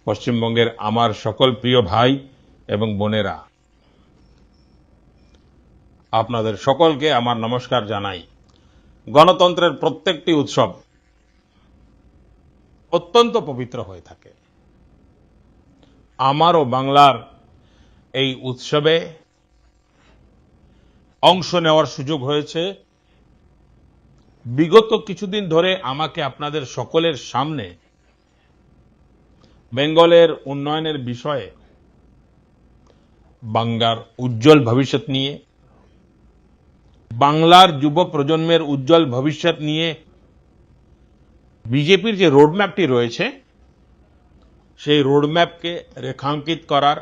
পশ্চিমবঙ্গের আমার সকল প্রিয় ভাই এবং বোনেরা, আপনাদের সকলকে আমার নমস্কার জানাই। গণতন্ত্রের প্রত্যেকটি উৎসব অত্যন্ত পবিত্র হয়ে থাকে। আমারও বাংলার এই উৎসবে অংশ নেওয়ার সুযোগ হয়েছে। বিগত কিছুদিন ধরে আমাকে আপনাদের সকলের সামনে বেঙ্গলের উন্নয়নের বিষয়ে, বাংলার উজ্জ্বল ভবিষ্যৎ নিয়ে, বাংলার যুব প্রজন্মের উজ্জ্বল ভবিষ্যৎ নিয়ে বিজেপির যে রোডম্যাপটি রয়েছে, সেই রোডম্যাপকে রেখাঙ্কিত করার,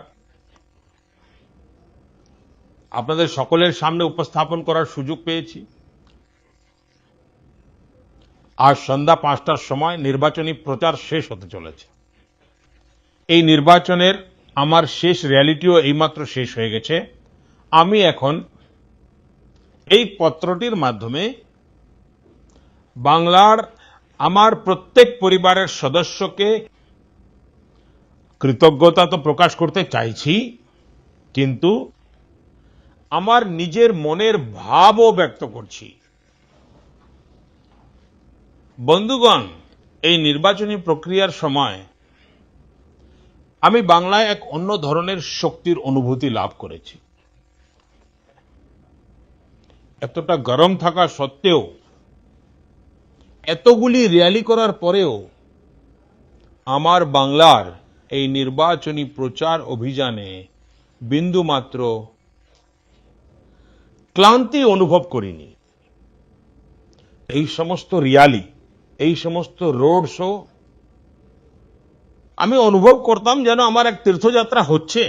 আপনাদের সকলের সামনে উপস্থাপন করার সুযোগ পেয়েছি। আজ সন্ধ্যা 5টার সময় নির্বাচনী প্রচার শেষ হতে চলেছে। এই নির্বাচনের আমার শেষ র্যালিটিও এইমাত্র শেষ হয়ে গেছে। আমি এখন এই পত্রটির মাধ্যমে বাংলার আমার প্রত্যেক পরিবারের সদস্যকে কৃতজ্ঞতা তো প্রকাশ করতে চাইছি, কিন্তু আমার নিজের মনের ভাবও ব্যক্ত করছি। বন্ধুগণ, এই নির্বাচনী প্রক্রিয়ার সময় আমি বাংলায় এক অন্য ধরনের শক্তির অনুভূতি লাভ করেছি। এতটা গরম থাকা সত্ত্বেও, এতগুলি র্যালি করার পরেও আমার বাংলার এই নির্বাচনী প্রচার অভিযানে বিন্দুমাত্র ক্লান্তি অনুভব করিনি। এই সমস্ত র্যালি, এই সমস্ত রোড শো আমি অনুভব করতাম যেন আমার এক তীর্থযাত্রা হচ্ছে।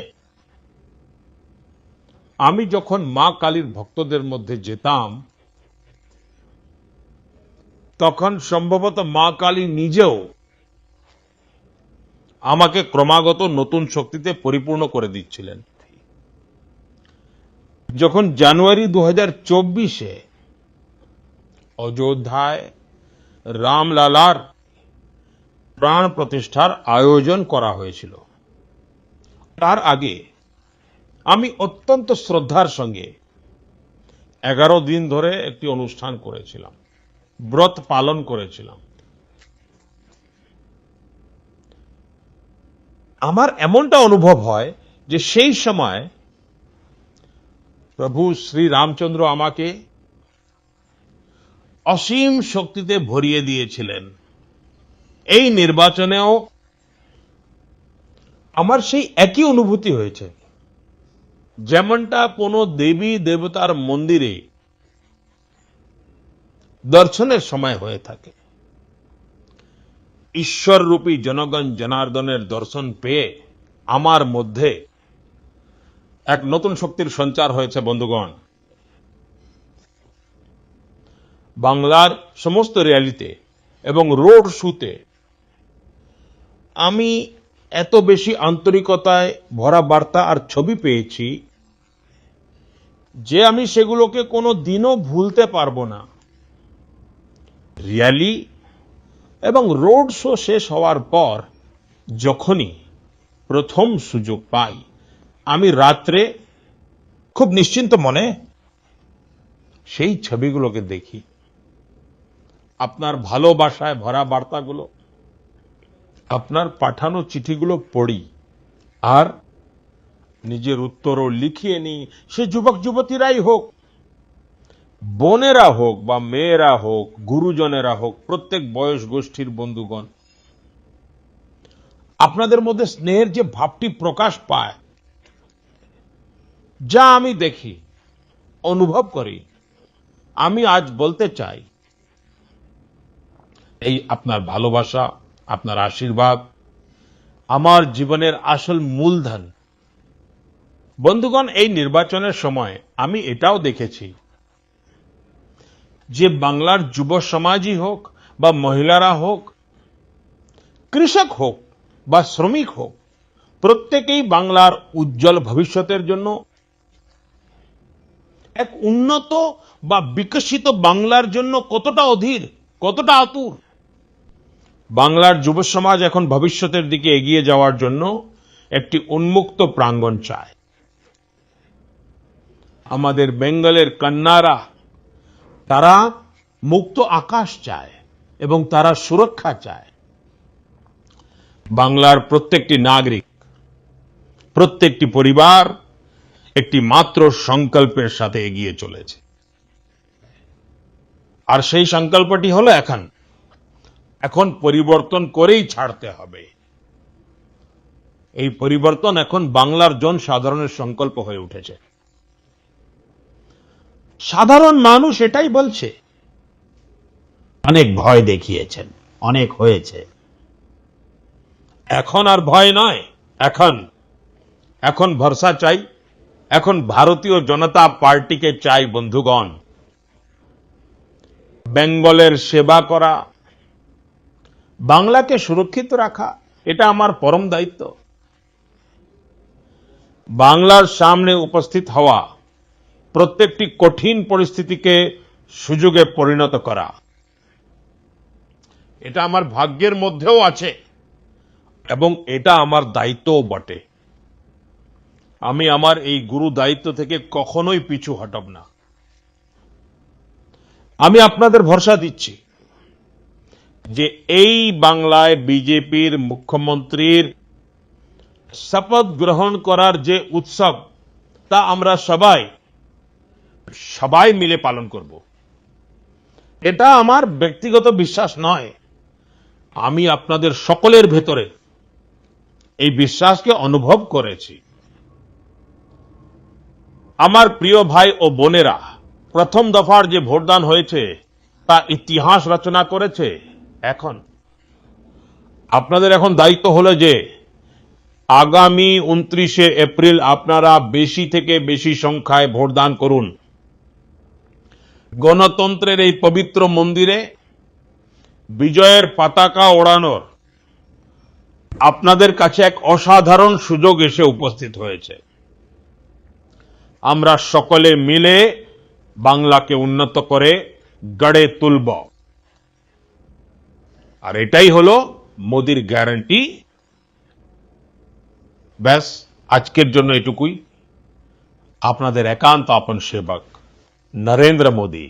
আমি যখন মা কালীর ভক্তদের মধ্যে যেতাম, তখন সম্ভবত মা কালী নিজেও আমাকে ক্রমাগত নতুন শক্তিতে পরিপূর্ণ করে দিচ্ছিলেন। যখন জানুয়ারি 2024-এ অযোধ্যায় রামলালার প্রাণ প্রতিষ্ঠার আয়োজন করা হয়েছিল, তার আগে আমি অত্যন্ত শ্রদ্ধার সঙ্গে 11 দিন ধরে একটি অনুষ্ঠান করেছিলাম, ব্রত পালন করেছিলাম। আমার এমনটা অনুভব হয় যে সেই সময় প্রভু শ্রী রামচন্দ্র আমাকে অসীম শক্তিতে ভরিয়ে দিয়েছিলেন। এই নির্বাচনেও আমার সেই একই অনুভূতি হয়েছে, যেমনটা কোনো দেবী দেবতার মন্দিরে দর্শনের সময় হয়ে থাকে। ঈশ্বররূপী জনগণ জনার্দনের দর্শন পেয়ে আমার মধ্যে এক নতুন শক্তির সঞ্চার হয়েছে। বন্ধুগণ, বাংলার সমস্ত র্যালিতে এবং রোড শোতে আমি এত বেশি আন্তরিকতায় ভরা বার্তা আর ছবি পেয়েছি যে আমি সেগুলোকে কোনো দিনও ভুলতে পারবো না। র্যালি এবং রোড শো শেষ হওয়ার পর যখনই প্রথম সুযোগ পাই, আমি রাত্রে খুব নিশ্চিন্ত মনে সেই ছবিগুলোকে দেখি। আপনার ভালোবাসায় ভরা বার্তাগুলো, আপনার পাঠানো চিঠিগুলো পড়ি আর নিজের উত্তরও লিখিয়ে নিই। সে যুবক যুবতীরাই হোক, বোনেরা হোক বা মেয়েরা হোক, গুরুজনেরা হোক, প্রত্যেক বয়স গোষ্ঠীর বন্ধুগণ, আপনাদের মধ্যে স্নেহের যে ভাবটি প্রকাশ পায়, যা আমি দেখি, অনুভব করি, আমি আজ বলতে চাই, এই আপনার ভালোবাসা, আপনার আশীর্বাদ আমার জীবনের আসল মূলধন। বন্ধুগণ, এই নির্বাচনের সময় আমি এটাও দেখেছি যে বাংলার যুব সমাজই হোক বা মহিলারা হোক, কৃষক হোক বা শ্রমিক হোক, প্রত্যেকেই বাংলার উজ্জ্বল ভবিষ্যতের জন্য, এক উন্নত বা বিকশিত বাংলার জন্য কতটা অধীর, কতটা আতুর। বাংলার যুব সমাজ এখন ভবিষ্যতের দিকে এগিয়ে যাওয়ার জন্য একটি উন্মুক্ত প্রাঙ্গণ চায়। আমাদের বেঙ্গলের কন্যারা তারা মুক্ত আকাশ চায় এবং তারা সুরক্ষা চায়। বাংলার প্রত্যেকটি নাগরিক, প্রত্যেকটি পরিবার একটি মাত্র সংকল্পের সাথে এগিয়ে চলেছে। আর সেই সংকল্পটি হলো এখন পরিবর্তন করেই ছাড়তে হবে। এই পরিবর্তন এখন বাংলার জনসাধারণের সংকল্প হয়ে উঠেছে। সাধারণ মানুষ এটাই বলছে। অনেক ভয় দেখিয়েছেন, অনেক হয়েছে। এখন আর ভয় নয়, এখন ভরসা চাই। এখন ভারতীয় জনতা পার্টিকে চাই বন্ধুগণ। বেঙ্গলের সেবা করা, বাংলাকে সুরক্ষিত রাখা, এটা আমার পরম দায়িত্ব। বাংলার সামনে উপস্থিত হওয়া প্রত্যেকটি কঠিন পরিস্থিতিকে সুযোগে পরিণত করা, এটা আমার ভাগ্যের মধ্যেও আছে এবং এটা আমার দায়িত্বও বটে। আমি আমার এই গুরু দায়িত্ব থেকে কখনোই পিছু হটব না। আমি আপনাদের ভরসা দিচ্ছি যে এই বাংলায় বিজেপির মুখ্যমন্ত্রীর শপথ গ্রহণ করার যে উৎসব, তা আমরা সবাই মিলে পালন করব। এটা আমার ব্যক্তিগত বিশ্বাস নয়, আমি আপনাদের সকলের ভেতরে এই বিশ্বাসকে অনুভব করেছি। আমার প্রিয় ভাই ও বোনেরা, প্রথম দফার যে ভোটদান হয়েছে তা ইতিহাস রচনা করেছে। এখন আপনাদের দায়িত্ব হলো যে আগামী 29শে এপ্রিল আপনারা বেশি থেকে বেশি সংখ্যায় ভোটদান করুন। গণতন্ত্রের এই পবিত্র মন্দিরে বিজয়ের পতাকা ওড়ানোর আপনাদের কাছে এক অসাধারণ সুযোগ এসে উপস্থিত হয়েছে। আমরা সকলে মিলে বাংলাকে উন্নত করে গড়ে তুলব। আর এটাই হলো মোদির গ্যারান্টি। ব্যাস, আজকের জন্য এটুকুই। আপনাদের একান্ত আপন সেবক নরেন্দ্র মোদি।